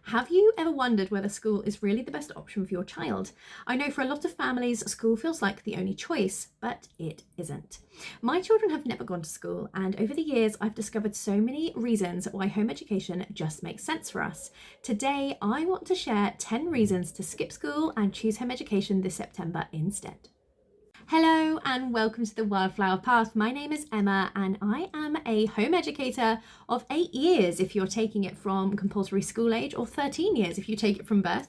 Have you ever wondered whether school is really the best option for your child? I know for a lot of families, school feels like the only choice, but it isn't. My children have never gone to school, and over the years, I've discovered so many reasons why home education just makes sense for us. Today, I want to share 10 reasons to skip school and choose home education this September instead. Hello and welcome to the Wildflower Path. My name is Emma and I am a home educator of 8 years if you're taking it from compulsory school age, or 13 years if you take it from birth.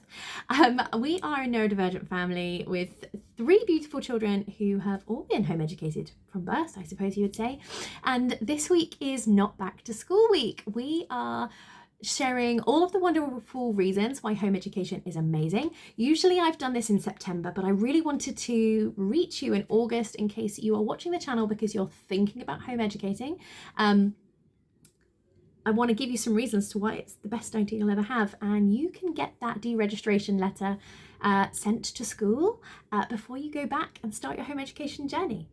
We are a neurodivergent family with 3 beautiful children who have all been home educated from birth, I suppose you would say. And this week is not back to school week. We are sharing all of the wonderful reasons why home education is amazing. Usually I've done this in September, but I really wanted to reach you in August in case you are watching the channel because you're thinking about home educating. I want to give you some reasons to why it's the best idea you'll ever have, and you can get that deregistration letter sent to school before you go back and start your home education journey.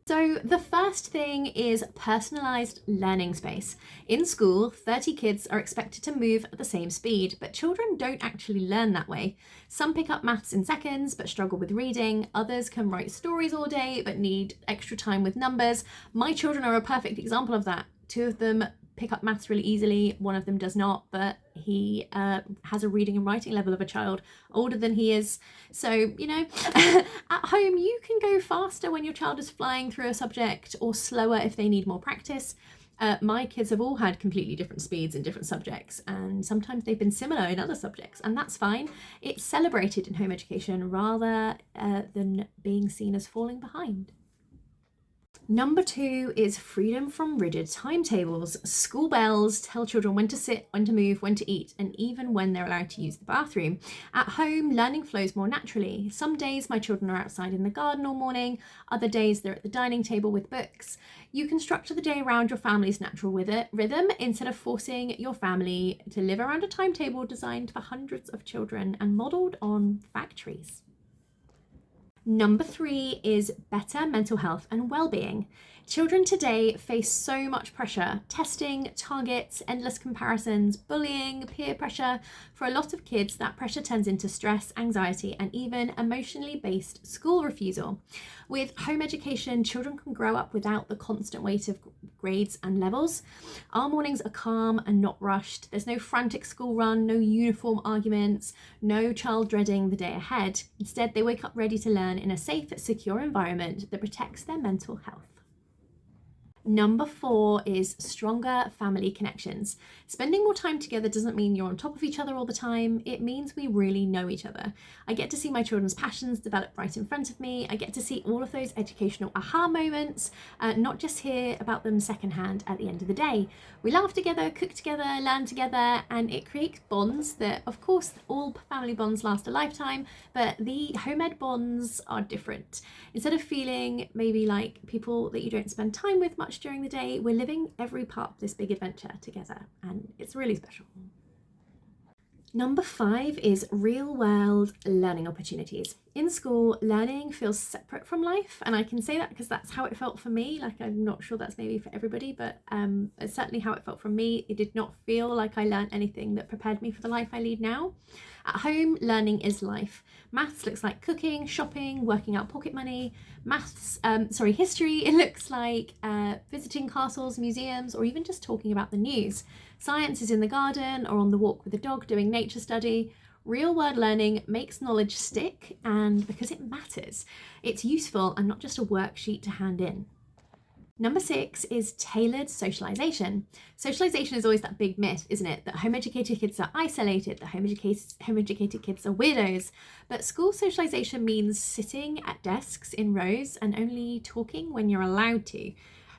So the first thing is personalised learning space. In school, 30 kids are expected to move at the same speed, but children don't actually learn that way. Some pick up maths in seconds but struggle with reading. Others can write stories all day but need extra time with numbers. My children are a perfect example of that. 2 of them pick up maths really easily, 1 of them does not, but he has a reading and writing level of a child older than he is. So, you know, at home you can go faster when your child is flying through a subject, or slower if they need more practice. My kids have all had completely different speeds in different subjects, and sometimes they've been similar in other subjects, and that's fine. It's celebrated in home education rather than being seen as falling behind. Number 2 is freedom from rigid timetables. School bells tell children when to sit, when to move, when to eat, and even when they're allowed to use the bathroom. At home, learning flows more naturally. Some days my children are outside in the garden all morning, other days they're at the dining table with books. You can structure the day around your family's natural rhythm instead of forcing your family to live around a timetable designed for hundreds of children and modelled on factories. Number 3 is better mental health and well-being. Children today face so much pressure: testing, targets, endless comparisons, bullying, peer pressure. For a lot of kids, that pressure turns into stress, anxiety, and even emotionally based school refusal. With home education, children can grow up without the constant weight of grades and levels. Our mornings are calm and not rushed. There's no frantic school run, no uniform arguments, no child dreading the day ahead. Instead, they wake up ready to learn in a safe, secure environment that protects their mental health. Number 4 is stronger family connections. Spending more time together doesn't mean you're on top of each other all the time. It means we really know each other. I get to see my children's passions develop right in front of me. I get to see all of those educational aha moments, not just hear about them secondhand at the end of the day. We laugh together, cook together, learn together, and it creates bonds that, of course, all family bonds last a lifetime, but the home ed bonds are different. Instead of feeling maybe like people that you don't spend time with much during the day, we're living every part of this big adventure together, and it's really special. Number 5 is real-world learning opportunities. In school, learning feels separate from life, and I can say that because that's how it felt for me. Like, I'm not sure that's maybe for everybody, but it's certainly how it felt for me. It did not feel like I learned anything that prepared me for the life I lead now. At home, learning is life. Maths looks like cooking, shopping, working out pocket money. History, it looks like visiting castles, museums, or even just talking about the news. Science is in the garden or on the walk with the dog doing nature study. Real world learning makes knowledge stick, and because it matters, it's useful and not just a worksheet to hand in. Number 6 is tailored socialization. Socialization is always that big myth, isn't it? That home educated kids are isolated, that home educated kids are weirdos. But school socialization means sitting at desks in rows and only talking when you're allowed to.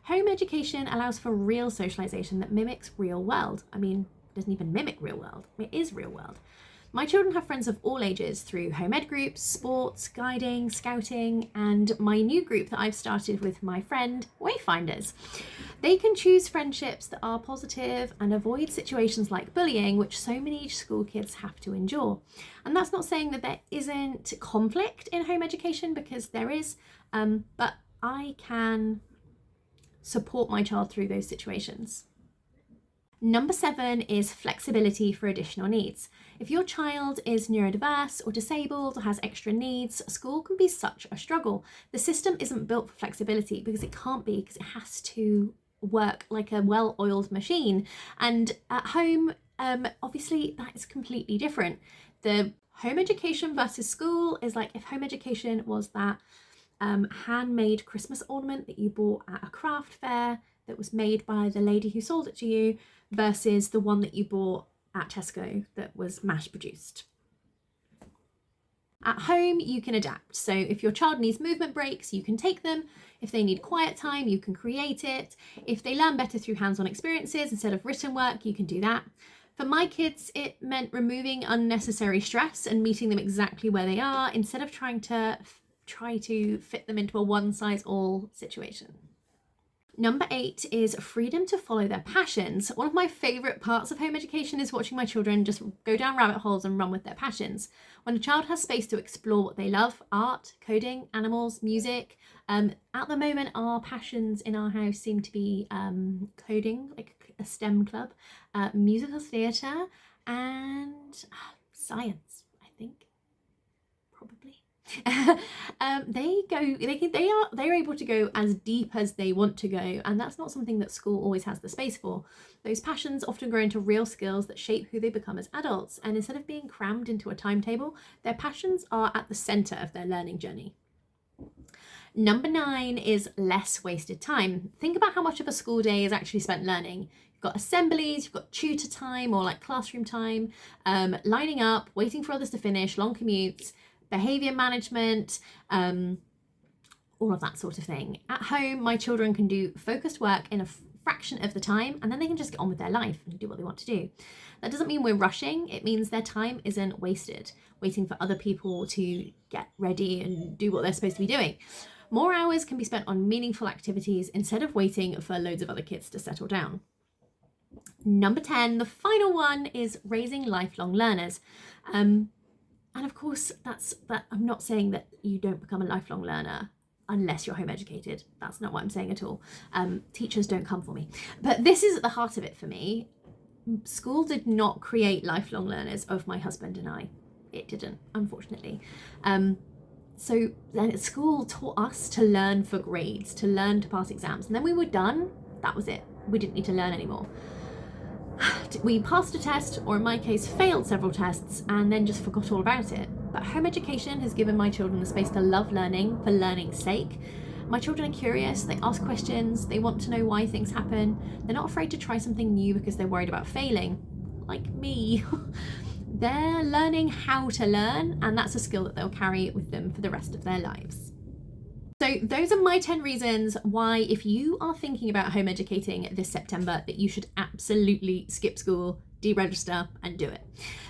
Home education allows for real socialization that mimics real world. I mean, it doesn't even mimic real world, it is real world. My children have friends of all ages through home ed groups, sports, guiding, scouting, and my new group that I've started with my friend, Wayfinders. They can choose friendships that are positive and avoid situations like bullying, which so many school kids have to endure. And that's not saying that there isn't conflict in home education, because there is, but I can support my child through those situations. Number 7 is flexibility for additional needs. If your child is neurodiverse or disabled or has extra needs, school can be such a struggle. The system isn't built for flexibility because it can't be, because it has to work like a well-oiled machine. And at home, obviously that is completely different. The home education versus school is like if home education was that handmade Christmas ornament that you bought at a craft fair that was made by the lady who sold it to you versus the one that you bought at Tesco that was mass produced. At home, you can adapt. So if your child needs movement breaks, you can take them. If they need quiet time, you can create it. If they learn better through hands-on experiences instead of written work, you can do that. For my kids, it meant removing unnecessary stress and meeting them exactly where they are instead of try to fit them into a one-size-all situation. Number 8 is freedom to follow their passions. One of my favourite parts of home education is watching my children just go down rabbit holes and run with their passions. When a child has space to explore what they love, art, coding, animals, music. At the moment, our passions in our house seem to be coding, like a STEM club, musical theatre, and science, I think, probably. They're able to go as deep as they want to go, and that's not something that school always has the space for. Those passions often grow into real skills that shape who they become as adults, and instead of being crammed into a timetable, their passions are at the center of their learning journey. Number 9 is less wasted time. Think about how much of a school day is actually spent learning. You've got assemblies, you've got tutor time or like classroom time, lining up, waiting for others to finish, long commutes, behaviour management, all of that sort of thing. At home, my children can do focused work in a fraction of the time, and then they can just get on with their life and do what they want to do. That doesn't mean we're rushing. It means their time isn't wasted, waiting for other people to get ready and do what they're supposed to be doing. More hours can be spent on meaningful activities instead of waiting for loads of other kids to settle down. Number 10, the final one, is raising lifelong learners. And of course, I'm not saying that you don't become a lifelong learner unless you're home educated. That's not what I'm saying at all. Teachers don't come for me. But this is at the heart of it for me. School did not create lifelong learners of my husband and I. It didn't, unfortunately. So then school taught us to learn for grades, to learn to pass exams. And then we were done. That was it. We didn't need to learn anymore. We passed a test, or in my case failed several tests, and then just forgot all about it. But home education has given my children the space to love learning for learning's sake. My children are curious, they ask questions, they want to know why things happen. They're not afraid to try something new because they're worried about failing, like me. They're learning how to learn, and that's a skill that they'll carry with them for the rest of their lives. So those are my 10 reasons why, if you are thinking about home educating this September, that you should absolutely skip school, deregister and do it.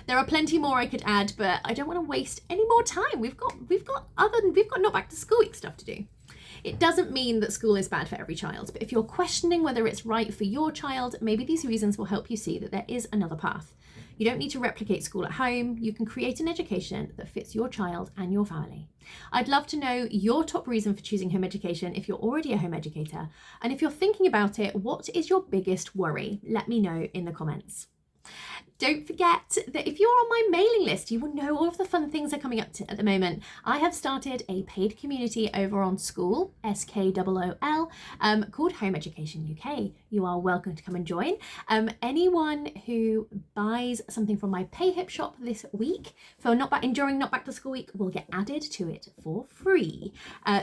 There are plenty more I could add, but I don't want to waste any more time. We've got not back to school week stuff to do. It doesn't mean that school is bad for every child, but if you're questioning whether it's right for your child, maybe these reasons will help you see that there is another path. You don't need to replicate school at home. You can create an education that fits your child and your family. I'd love to know your top reason for choosing home education if you're already a home educator. And if you're thinking about it, what is your biggest worry? Let me know in the comments. Don't forget that if you're on my mailing list, you will know all of the fun things are coming up at the moment. I have started a paid community over on School, SKOOL, called Home Education UK. You are welcome to come and join. Anyone who buys something from my PayHip shop this week during Not Back to School week will get added to it for free.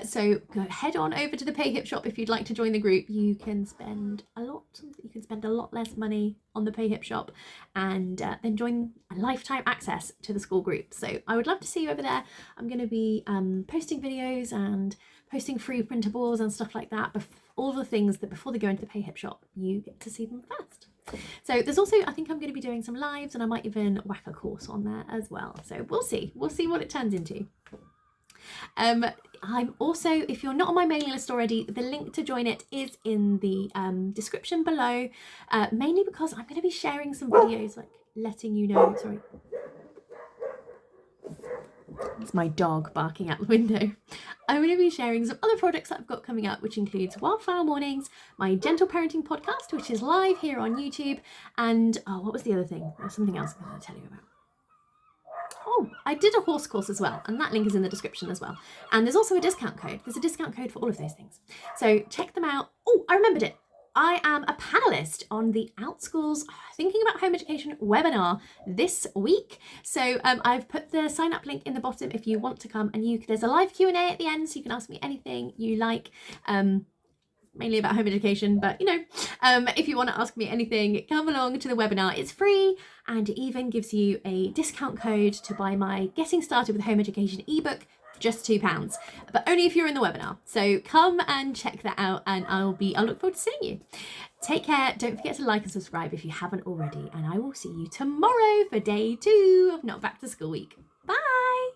So head on over to the PayHip shop if you'd like to join the group. You can spend a lot less money on the PayHip shop and then join a lifetime access to the school group. So I would love to see you over there. I'm going to be posting videos and posting free printables and stuff like that. All the things that before they go into the PayHip shop, you get to see them first. So there's also, I think I'm going to be doing some lives, and I might even whack a course on there as well. So we'll see what it turns into. I'm also, if you're not on my mailing list already, the link to join it is in the description below, mainly because I'm going to be sharing some videos, like letting you know, sorry. It's my dog barking out the window. I'm going to be sharing some other projects that I've got coming up, which includes Wildflower Mornings, my Gentle Parenting podcast, which is live here on YouTube, and what was the other thing? There's something else I'm going to tell you about. Oh, I did a horse course as well, and that link is in the description as well. And there's also a discount code. There's a discount code for all of those things. So check them out. Oh, I remembered it. I am a panelist on the Outschools Thinking About Home Education webinar this week. So I've put the sign up link in the bottom if you want to come, and there's a live Q&A at the end, so you can ask me anything you like. Mainly about home education, but if you want to ask me anything, come along to the webinar. It's free, and it even gives you a discount code to buy my Getting Started with Home Education ebook for just £2, but only if you're in the webinar. So come and check that out, and I look forward to seeing you. Take care. Don't forget to like and subscribe if you haven't already, and I will see you tomorrow for day 2 of Not Back to School Week. Bye.